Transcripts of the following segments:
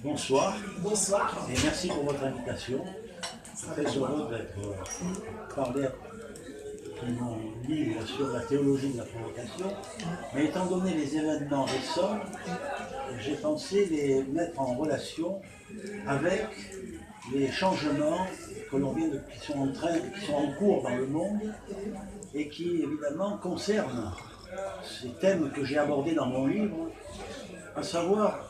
Bonsoir. Bonsoir. Et merci pour votre invitation. Je suis très heureux d'être parler de mon livre sur la théologie de la provocation. Mais étant donné les événements récents, j'ai pensé les mettre en relation avec les changements que l'on vient qui sont en cours dans le monde et qui évidemment concernent ces thèmes que j'ai abordés dans mon livre. À savoir,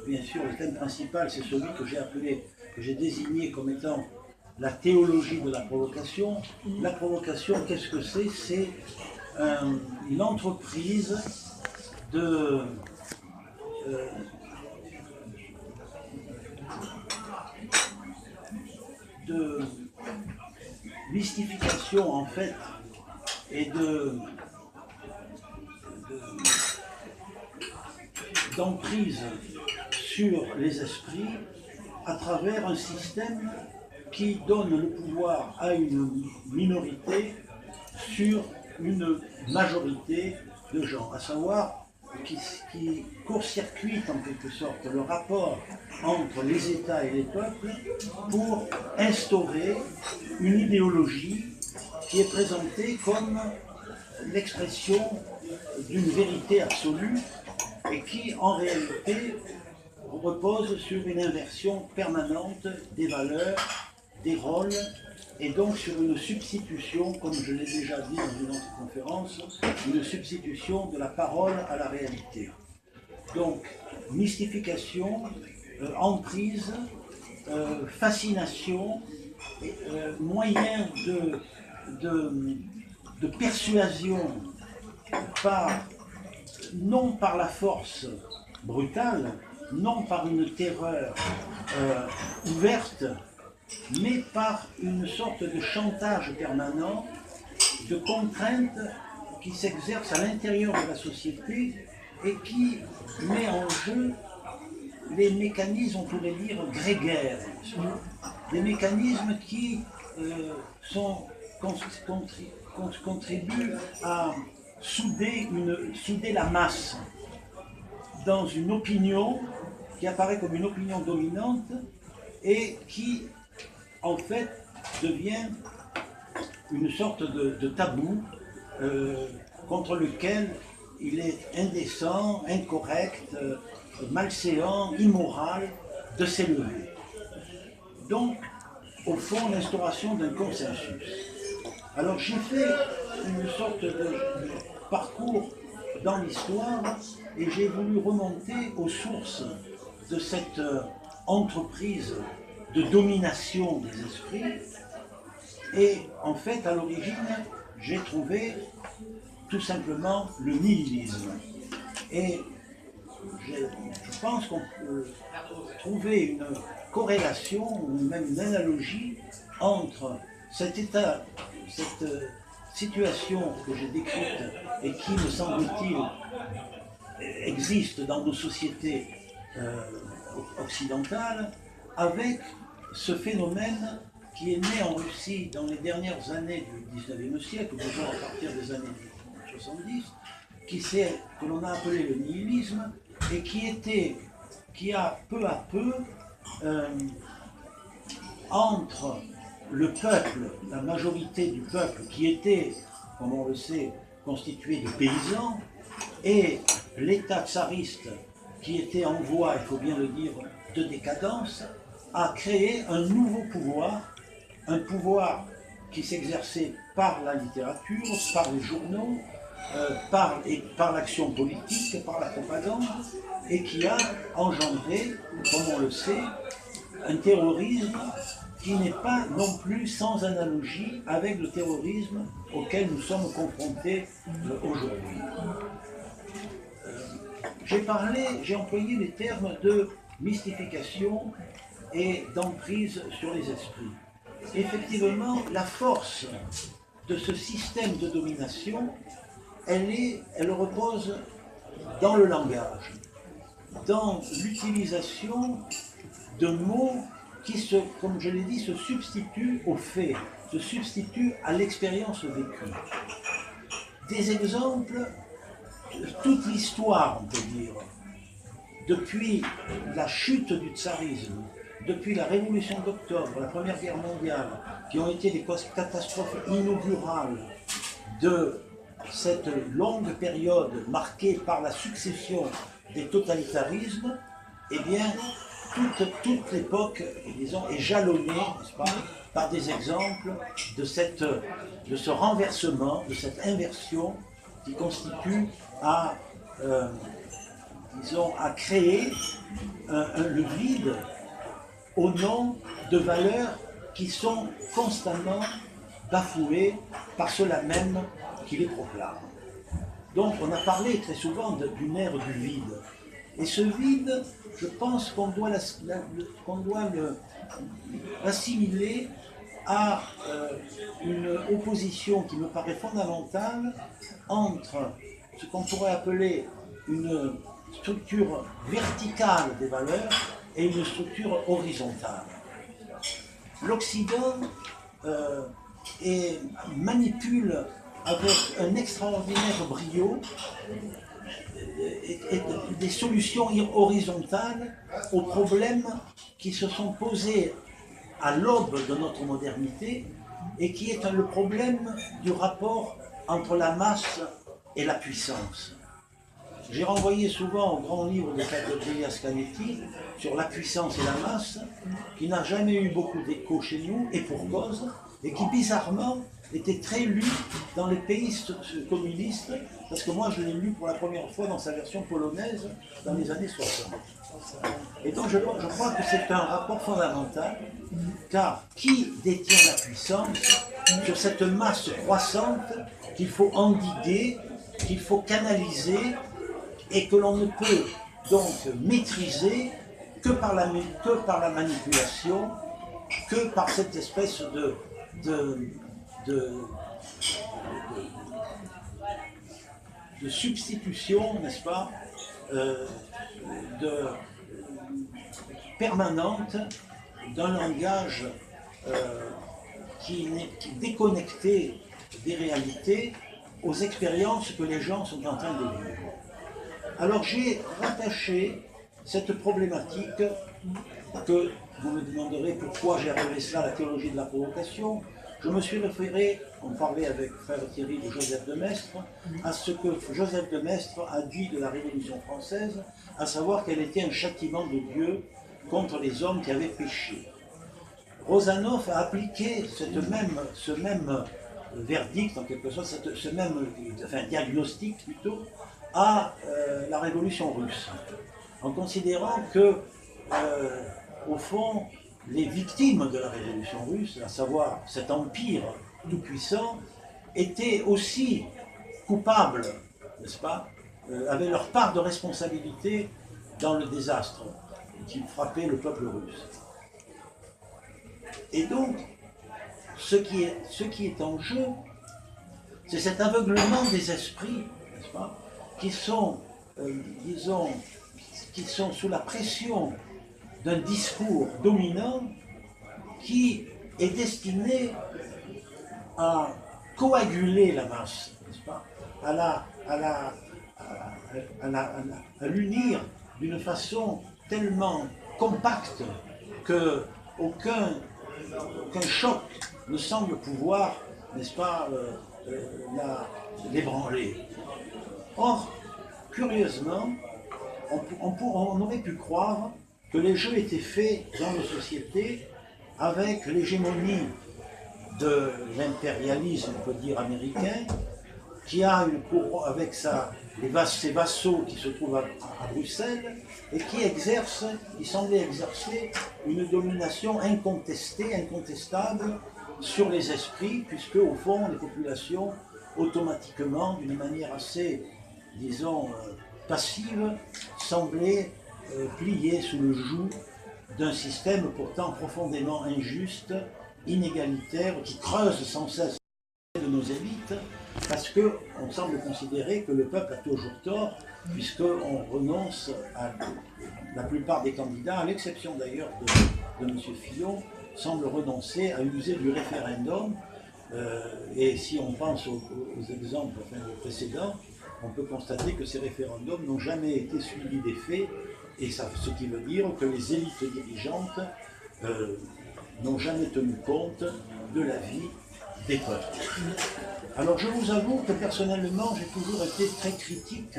bien sûr, le thème principal, c'est celui que j'ai désigné comme étant la théologie de la provocation. La provocation, qu'est-ce que c'est? C'est une entreprise de mystification, en fait, et d'emprise sur les esprits à travers un système qui donne le pouvoir à une minorité sur une majorité de gens, à savoir qui court-circuite en quelque sorte le rapport entre les États et les peuples pour instaurer une idéologie qui est présentée comme l'expression d'une vérité absolue et qui, en réalité, repose sur une inversion permanente des valeurs, des rôles, et donc sur une substitution, comme je l'ai déjà dit dans une autre conférence, une substitution de la parole à la réalité. Donc, mystification, emprise, fascination, moyen de persuasion non par la force brutale, non par une terreur ouverte, mais par une sorte de chantage permanent, de contrainte qui s'exerce à l'intérieur de la société et qui met en jeu les mécanismes, on pourrait dire, grégaires, des mécanismes qui contribuent à souder la masse dans une opinion qui apparaît comme une opinion dominante et qui, en fait, devient une sorte de tabou contre lequel il est indécent, incorrect, malséant, immoral de s'élever. Donc, au fond, l'instauration d'un consensus. Alors j'ai fait une sorte de parcours dans l'histoire et j'ai voulu remonter aux sources de cette entreprise de domination des esprits. Et en fait, à l'origine, j'ai trouvé tout simplement le nihilisme. Et je pense qu'on peut trouver une corrélation ou même une analogie entre cet état, cette situation que j'ai décrite et qui, me semble-t-il, existe dans nos sociétés occidentales, avec ce phénomène qui est né en Russie dans les dernières années du 19e siècle, déjà à partir des années 70, que l'on a appelé le nihilisme, et qui a peu à peu, entre le peuple, la majorité du peuple, qui était, comme on le sait, constitué de paysans, et l'État tsariste, qui était en voie, il faut bien le dire, de décadence, a créé un nouveau pouvoir, un pouvoir qui s'exerçait par la littérature, par les journaux, par l'action politique, par la propagande, et qui a engendré, comme on le sait, un terrorisme qui n'est pas non plus sans analogie avec le terrorisme auquel nous sommes confrontés aujourd'hui. J'ai employé les termes de mystification et d'emprise sur les esprits. Effectivement, la force de ce système de domination, elle repose dans le langage, dans l'utilisation de mots qui, comme je l'ai dit, se substituent aux faits, se substituent à l'expérience vécue. Des exemples, toute l'histoire, on peut dire, depuis la chute du tsarisme, depuis la Révolution d'octobre, la Première Guerre mondiale, qui ont été des catastrophes inaugurales de cette longue période marquée par la succession des totalitarismes, eh bien, toute l'époque, disons, est jalonnée, n'est-ce pas, par des exemples de ce renversement, de cette inversion qui constitue disons, à créer le vide au nom de valeurs qui sont constamment bafouées par ceux-là même qui les proclament. Donc on a parlé très souvent d'une ère du vide. Et ce vide, je pense qu'on doit l'assimiler à une opposition qui me paraît fondamentale entre ce qu'on pourrait appeler une structure verticale des valeurs et une structure horizontale. L'Occident manipule avec un extraordinaire brio des solutions horizontales aux problèmes qui se sont posés à l'aube de notre modernité et qui est le problème du rapport entre la masse et la puissance. J'ai renvoyé souvent au grand livre de Elias Canetti sur la puissance et la masse, qui n'a jamais eu beaucoup d'écho chez nous, et pour cause, et qui bizarrement était très lu dans les pays communistes, parce que moi je l'ai lu pour la première fois dans sa version polonaise dans les années 60. Et donc je crois que c'est un rapport fondamental, car qui détient la puissance sur cette masse croissante qu'il faut endiguer, qu'il faut canaliser, et que l'on ne peut donc maîtriser que par la manipulation, que par cette espèce de substitution, n'est-ce pas, permanente d'un langage qui est déconnecté des réalités aux expériences que les gens sont en train de vivre. Alors j'ai rattaché cette problématique, que vous me demanderez pourquoi j'ai appelé cela la théologie de la provocation. Je me suis référé, on parlait avec frère Thierry de Joseph de Maistre, à ce que Joseph de Maistre a dit de la Révolution française, à savoir qu'elle était un châtiment de Dieu contre les hommes qui avaient péché. Rozanov a appliqué ce même verdict, en quelque sorte, ce même diagnostic plutôt, à la Révolution russe, en considérant que, au fond, les victimes de la Révolution russe, à savoir cet empire tout-puissant, étaient aussi coupables, n'est-ce pas, avaient leur part de responsabilité dans le désastre qui frappait le peuple russe. Et donc, ce qui est en jeu, c'est cet aveuglement des esprits, n'est-ce pas, qui sont, disons, qui sont sous la pression d'un discours dominant qui est destiné à coaguler la masse, n'est-ce pas, à l'unir d'une façon tellement compacte qu'aucun choc ne semble pouvoir, n'est-ce pas, l'ébranler. Or, curieusement, on aurait pu croire que les jeux étaient faits dans nos sociétés avec l'hégémonie de l'impérialisme, on peut dire, américain, qui a une cour avec ses vassaux qui se trouvent à Bruxelles et qui semblait exercer une domination incontestée, incontestable sur les esprits, puisque au fond les populations automatiquement, d'une manière assez, disons, passive, semblaient plier sous le joug d'un système pourtant profondément injuste, inégalitaire, qui creuse sans cesse de nos élites, parce qu'on semble considérer que le peuple a toujours tort, puisqu'on renonce à la plupart des candidats, à l'exception d'ailleurs de M. Fillon, semblent renoncer à user du référendum. Et si on pense aux exemples précédents, on peut constater que ces référendums n'ont jamais été suivis des faits Et ça, ce qui veut dire que les élites dirigeantes n'ont jamais tenu compte de la vie des peuples. Alors je vous avoue que personnellement, j'ai toujours été très critique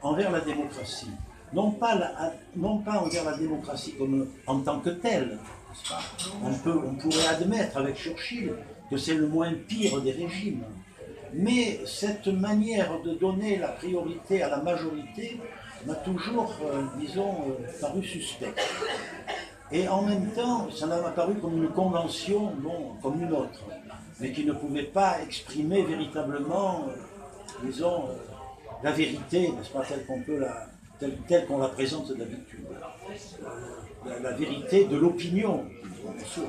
envers la démocratie. Non pas envers la démocratie comme, en tant que telle. On pourrait admettre avec Churchill que c'est le moins pire des régimes. Mais cette manière de donner la priorité à la majorité m'a toujours, paru suspecte. Et en même temps, ça m'a paru comme une convention, non, comme une autre, mais qui ne pouvait pas exprimer véritablement, la vérité, n'est-ce pas, telle qu'on la présente d'habitude. La vérité de l'opinion, bien sûr.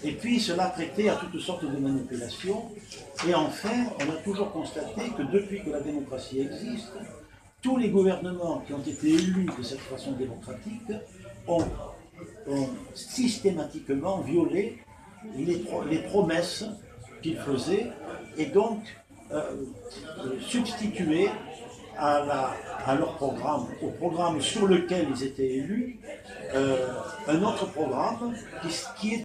Et puis cela prêtait à toutes sortes de manipulations. Et enfin, on a toujours constaté que depuis que la démocratie existe, tous les gouvernements qui ont été élus de cette façon démocratique ont systématiquement violé les promesses qu'ils faisaient et donc substitué à leur programme, au programme sur lequel ils étaient élus, un autre programme qui est